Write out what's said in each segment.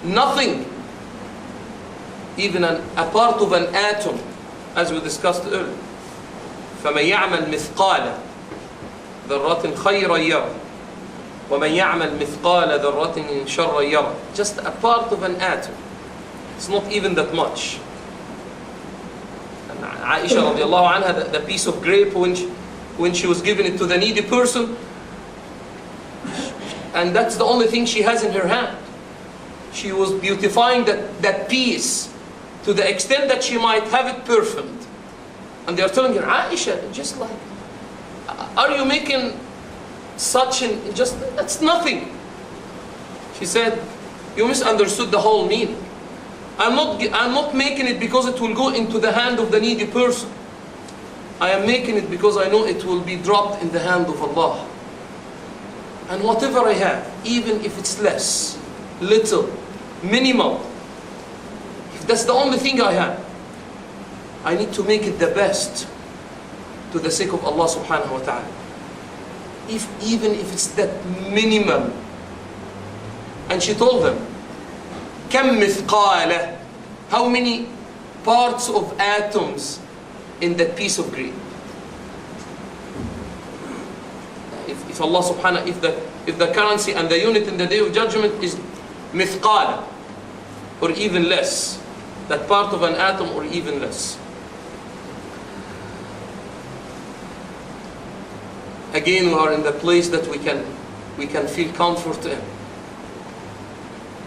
Nothing, even a part of an atom, as we discussed earlier. فَمَنْ يَعْمَلْ مِثْقَالَ ذَرَّةٍ خَيْرًا يَرَهُ وَمَنْ يَعْمَلْ مِثْقَالَ ذَرَّةٍ شَرًّا يَرَهُ. Just a part of an atom. It's not even that much. And Aisha radiallahu anha, the piece of grape, when she was giving it to the needy person, and that's the only thing she has in her hand, she was beautifying that piece to the extent that she might have it perfect. And they are telling her, Aisha, just like, are you making such an, just, that's nothing. She said, you misunderstood the whole meaning. I'm not making it because it will go into the hand of the needy person. I am making it because I know it will be dropped in the hand of Allah. And whatever I have, even if it's less, little, minimal, if that's the only thing I have, I need to make it the best to the sake of Allah subhanahu wa ta'ala. Even if it's that minimum. And she told them, كم مثقالة, how many parts of atoms in that piece of grape? If Allah subhanahu, if the currency and the unit in the day of judgment is مثقالة, or even less, that part of an atom or even less. Again, we are in the place that we can feel comfort in,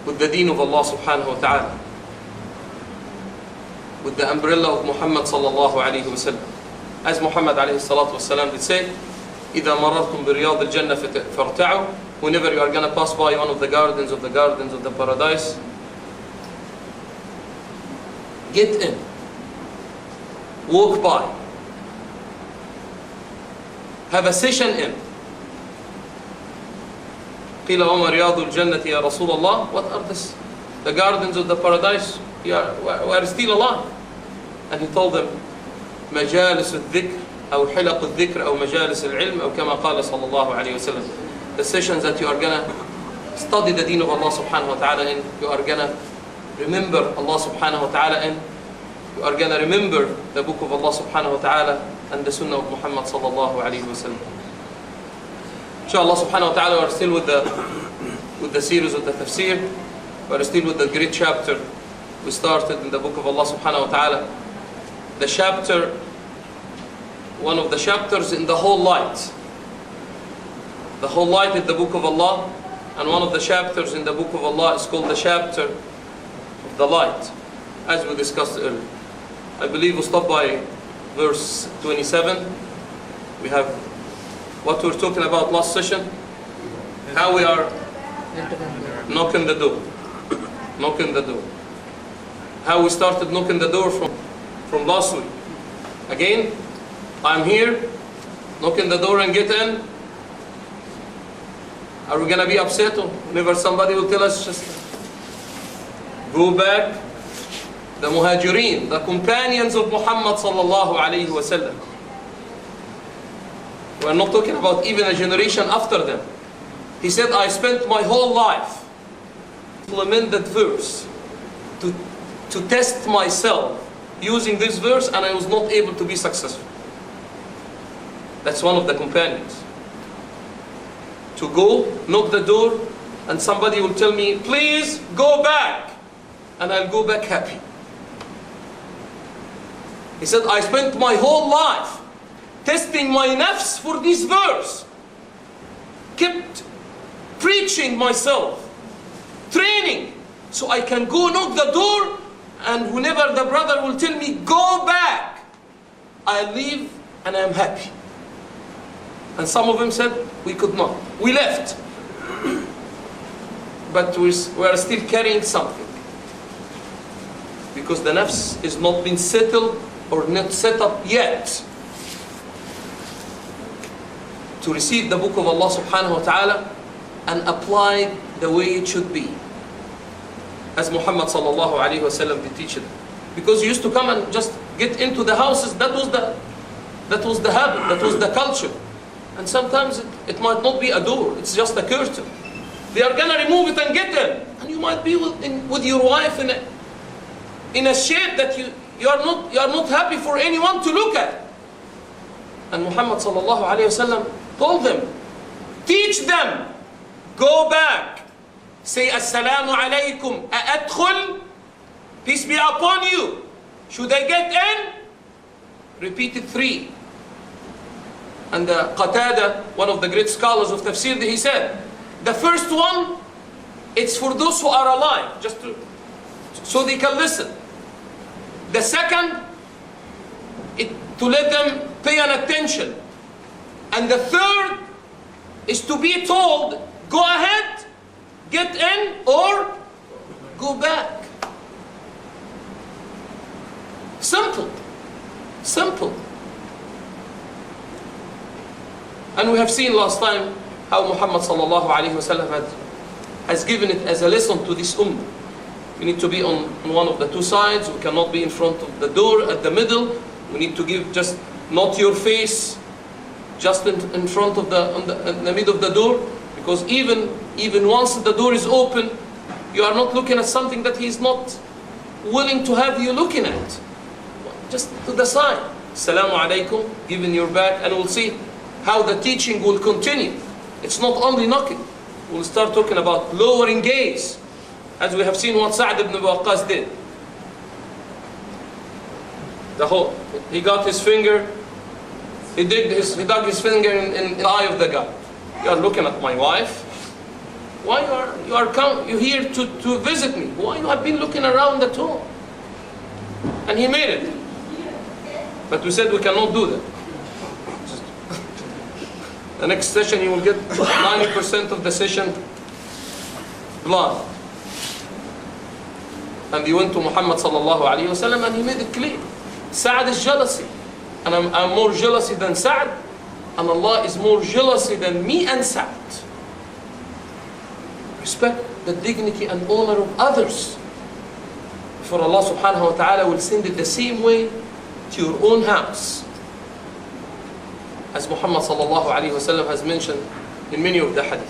with the deen of Allah subhanahu wa ta'ala, with the umbrella of Muhammad sallallahu alayhi wa sallam. As Muhammad alayhi salatu wa sallam did say, إِذَا مَرَرْتُمْ بِرِيَاضِ الْجَنَّةِ فَارْتَعُوا. Whenever you are going to pass by one of the gardens of the paradise, get in, walk by, have a session in. قِيلَ وَمَا رِيَاضُ الْجَنَّةِ يَا رَسُولَ اللَّهِ. What are this? The gardens of the paradise? We are still alive. And he told them, مَجَالِسُ الذِّكْرِ أو حلق الذكر أو مجالس العلم أو كما قال صلى الله عليه وسلم. The sessions that you are going to study the deen of Allah subhanahu wa ta'ala in, you are going to remember Allah subhanahu wa ta'ala in, you are going to remember the book of Allah subhanahu wa ta'ala and the sunnah of Muhammad sallallahu alayhi wa sallam. Inshallah subhanahu wa ta'ala, we are still with the series of the tafsir. We are still with the great chapter we started in the book of Allah subhanahu wa ta'ala. The chapter, one of the chapters in the whole light. The whole light is the book of Allah, and one of the chapters in the book of Allah is called the chapter of the light, as we discussed earlier. I believe we stop by verse 27. We have what we were talking about last session, how we are knocking the door. Knocking the door. How we started knocking the door from last week. Again, I'm here, knocking the door and get in. Are we going to be upset whenever somebody will tell us just go back? The muhajireen, the companions of Muhammad sallallahu alayhi wa sallam. We are not talking about even a generation after them. He said, I spent my whole life to implement that verse, to test myself using this verse, and I was not able to be successful. That's one of the companions. To go, knock the door, and somebody will tell me, please go back. And I'll go back happy. He said, I spent my whole life testing my nafs for this verse. Kept preaching myself, training, so I can go knock the door, and whenever the brother will tell me, go back, I leave and I'm happy. And some of them said, we could not. We left. But we are still carrying something. Because the nafs is not been settled or not set up yet to receive the book of Allah subhanahu wa ta'ala and apply the way it should be. As Muhammad sallallahu alayhi wa sallam did teach it. Because he used to come and just get into the houses. That was the habit, that was the culture. And sometimes it might not be a door, it's just a curtain. They are gonna remove it and get in. And you might be with your wife in a shape that you are not happy for anyone to look at. And Muhammad sallallahu alayhi wasallam told them, teach them, go back, say assalamu alaykum, a'adkhul, peace be upon you. Should I get in? Repeat it 3. And Qatada, one of the great scholars of Tafsir, he said, the first one, it's for those who are alive, so they can listen. The second, to let them pay an attention. And the third is to be told, go ahead, get in, or go back. Simple. Simple. And we have seen last time how Muhammad sallallahu alayhi wasallam has given it as a lesson to this ummah. We need to be on one of the two sides. We cannot be in front of the door, at the middle. We need to give just not your face, just in front of in the middle of the door. Because even once the door is open, you are not looking at something that he is not willing to have you looking at. Just to the side. Assalamu alaikum, giving your back, and we'll see how the teaching will continue. It's not only knocking. We'll start talking about lowering gaze, as we have seen what Sa'd ibn Waqqas did. He got his finger, he dug his finger in the eye of the guy. You are looking at my wife. Why you here to visit me? Why you have been looking around at home? And he made it. But we said we cannot do that. The next session you will get 90% of the session blind. And he went to Muhammad sallallahu alayhi wa sallam and he made it clear. Sa'd is jealousy. And I'm more jealousy than Sa'd. And Allah is more jealousy than me and Sa'd. Respect the dignity and honor of others. For Allah subhanahu wa ta'ala will send it the same way to your own house. As Muhammad sallallahu alayhi wa sallam has mentioned in many of the hadith.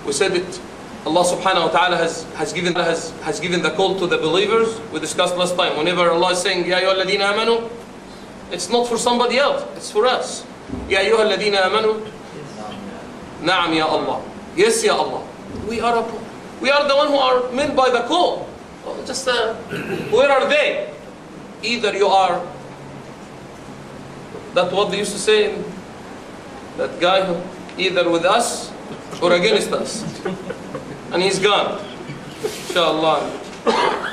We said it, Allah subhanahu wa ta'ala has given the call to the believers. We discussed last time. Whenever Allah is saying, Ya ayyuha alladhina amanu, it's not for somebody else, it's for us. Ya ayyuha alladhina amanu, Na'am ya Allah. Yes ya Allah. We are the one who are meant by the call. Just where are they? Either you are, that's what they used to say, that guy who either with us or against us. And he's gone. Inshallah.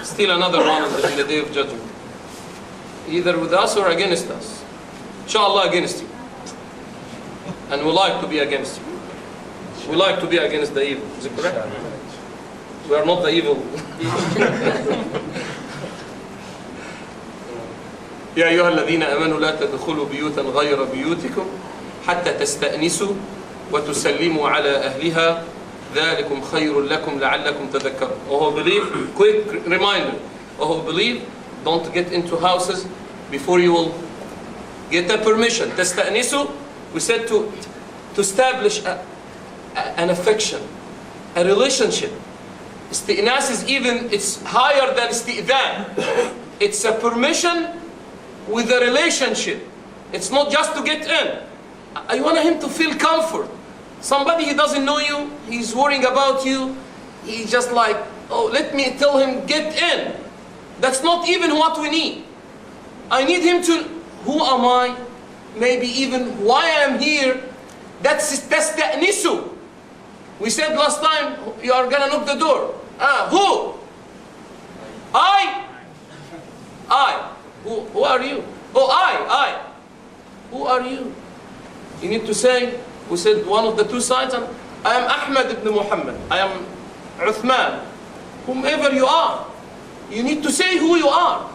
Still another one in the day of judgment. Either with us or against us. Inshallah against you. And we like to be against you. We like to be against the evil. Is it correct? We are not the evil. يا أيها الذين آمنوا لا تدخلوا بيوتا غير بيوتكم حتى تستأنسوا وتسلموا على أهلها ذلكم خير لكم لعلكم تذكرون. Oh, believe, quick reminder. Oh, believe, don't get into houses before you will get a permission. تستأنسوا, we said to establish an affection, a relationship. Isti'nas is it's higher than isti'dhan. It's a permission with a relationship. It's not just to get in. I want him to feel comfort. Somebody he doesn't know you, he's worrying about you, he's just like, oh, let me tell him, get in. That's not even what we need. I need him to, who am I? Maybe even why I am here. That's tasta'nisu. We said last time, you are gonna knock the door. Who? I. Who are you? Oh, I. Who are you? You need to say, we said one of the two sides, I am Ahmad ibn Muhammad. I am Uthman. Whomever you are, you need to say who you are.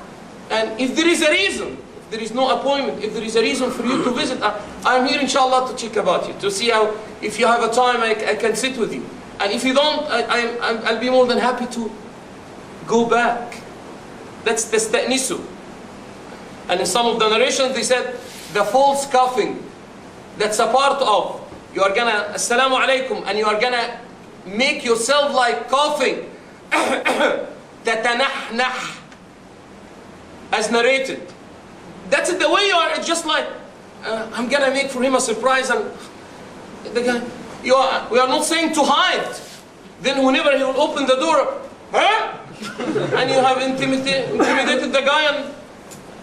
And if there is a reason, if there is no appointment, if there is a reason for you to visit, I am here inshallah to check about you, to see how, if you have a time, I can sit with you. And if you don't, I'll be more than happy to go back. That's the sta'nisu. And in some of the narrations they said, the false coughing, that's a part of, you are gonna, assalamu alaikum, and you are gonna make yourself like coughing. تتنحنح, as narrated. That's the way you are. It's just like, I'm gonna make for him a surprise, and the guy, we are not saying to hide. Then whenever he will open the door, huh? And you have intimidated the guy,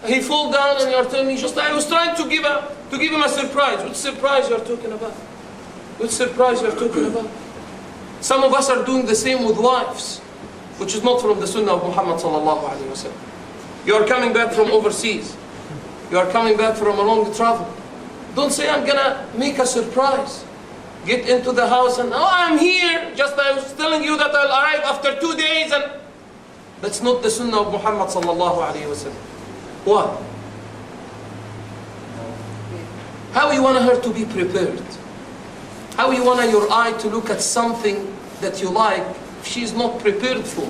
and he fall down, and you are telling me, just I was trying to give him a surprise. Which surprise you are talking about? Which surprise you are talking about? Some of us are doing the same with wives, which is not from the Sunnah of Muhammad sallallahu alaihi wasallam. You are coming back from overseas. You are coming back from a long travel. Don't say, I'm gonna make a surprise. Get into the house and, oh, I'm here. Just I was telling you that I'll arrive after 2 days, and that's not the Sunnah of Muhammad sallallahu alaihi wasallam. Why? How you want her to be prepared? How you want your eye to look at something that you like if she's not prepared for?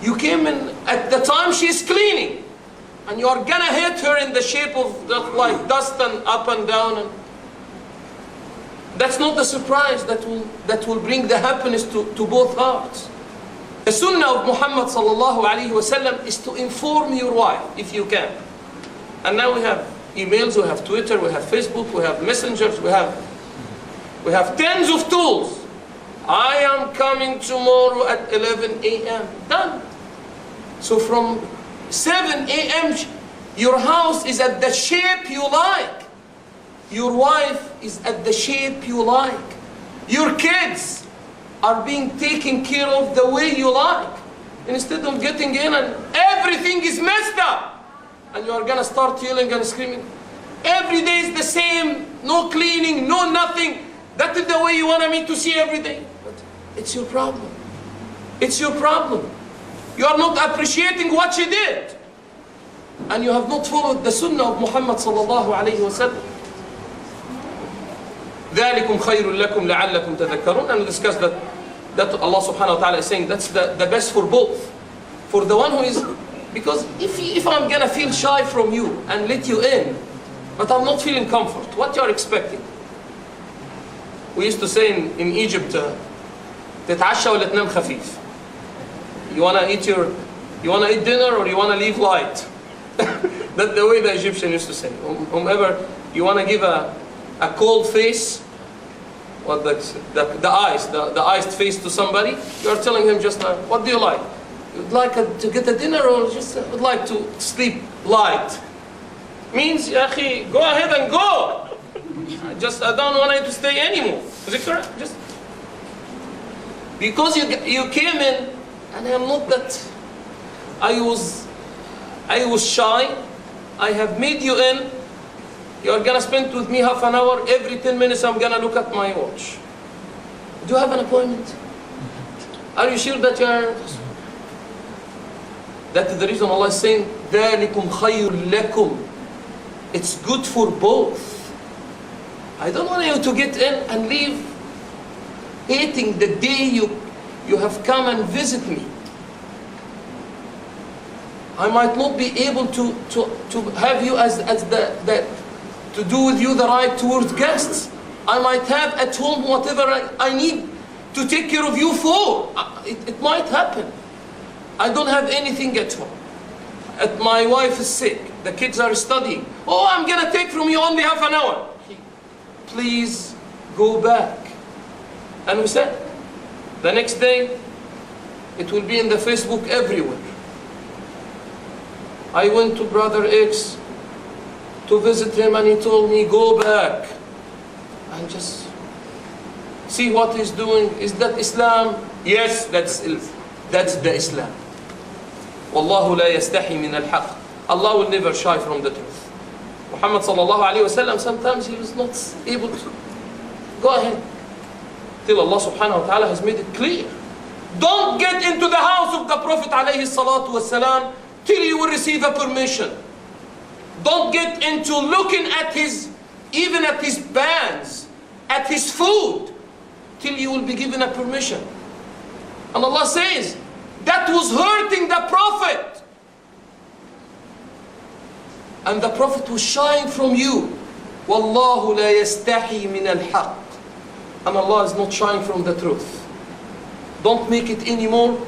You came in at the time she's cleaning, and you are gonna hit her in the shape of like dust and up and down, and that's not the surprise that will bring the happiness to both hearts. The Sunnah of Muhammad sallallahu alaihi wasallam is to inform your wife if you can. And now we have emails, we have Twitter, we have Facebook, we have messengers, we have tens of tools. I am coming tomorrow at 11 a.m. Done. So from 7 a.m. your house is at the shape you like. Your wife is at the shape you like. Your kids are being taken care of the way you like. Instead of getting in and everything is messed up, and you are gonna start yelling and screaming. Every day is the same, no cleaning, no nothing. That is the way you want me to see every day. But it's your problem. It's your problem. You are not appreciating what she did, and you have not followed the Sunnah of Muhammad sallallahu alayhi wa sallam. ذَلِكُمْ خَيْرٌ لَكُمْ لَعَلَّكُمْ تَذَكَّرُونَ. And we discussed that Allah subhanahu wa ta'ala is saying that's the best for both. For the one who is, because if I'm gonna feel shy from you and let you in, but I'm not feeling comfort, what you are expecting? We used to say in Egypt, تتعشى ولا تنام خفيف. You wanna eat dinner or you wanna leave light. That's the way the Egyptian used to say. Whomever you wanna give a cold face, or the iced face to somebody, you are telling him just what do you like? You'd like to get a dinner, or just would like to sleep light? Means, ya akhi, go ahead and go. I don't want you to stay anymore. Is it correct? Just because you came in, and I am not that. I was shy. I have made you in. You are gonna spend with me half an hour. Every 10 minutes I'm gonna look at my watch. Do you have an appointment? Are you sure that you are? That is the reason Allah is saying, ذَلِكُمْ خَيْرٌ لَكُمْ. It's good for both. I don't want you to get in and leave hating the day you have come and visit me. I might not be able to have you as to do with you the right towards guests. I might have at home whatever I need to take care of you for. It might happen. I don't have anything at home. My wife is sick. The kids are studying. Oh, I'm gonna take from you only half an hour. Please go back. And we said, the next day, it will be in the Facebook everywhere. I went to Brother X to visit him, and he told me, go back and just see what he's doing. Is that Islam? Yes, that's the Islam. Wallahu la yastahi min al-haq. Allah will never shy from the truth. Muhammad sallallahu alayhi wa sallam, sometimes he was not able to. Go ahead. Till Allah subhanahu wa ta'ala has made it clear. Don't get into the house of the Prophet alayhi salatu wa salam till you will receive a permission. Don't get into looking at even at his bands, at his food, till you will be given a permission. And Allah says, that was hurting the Prophet. And the Prophet was shying from you. Wallahu la yastahi min al-haq. and Allah is not shying from the truth. Don't make it any more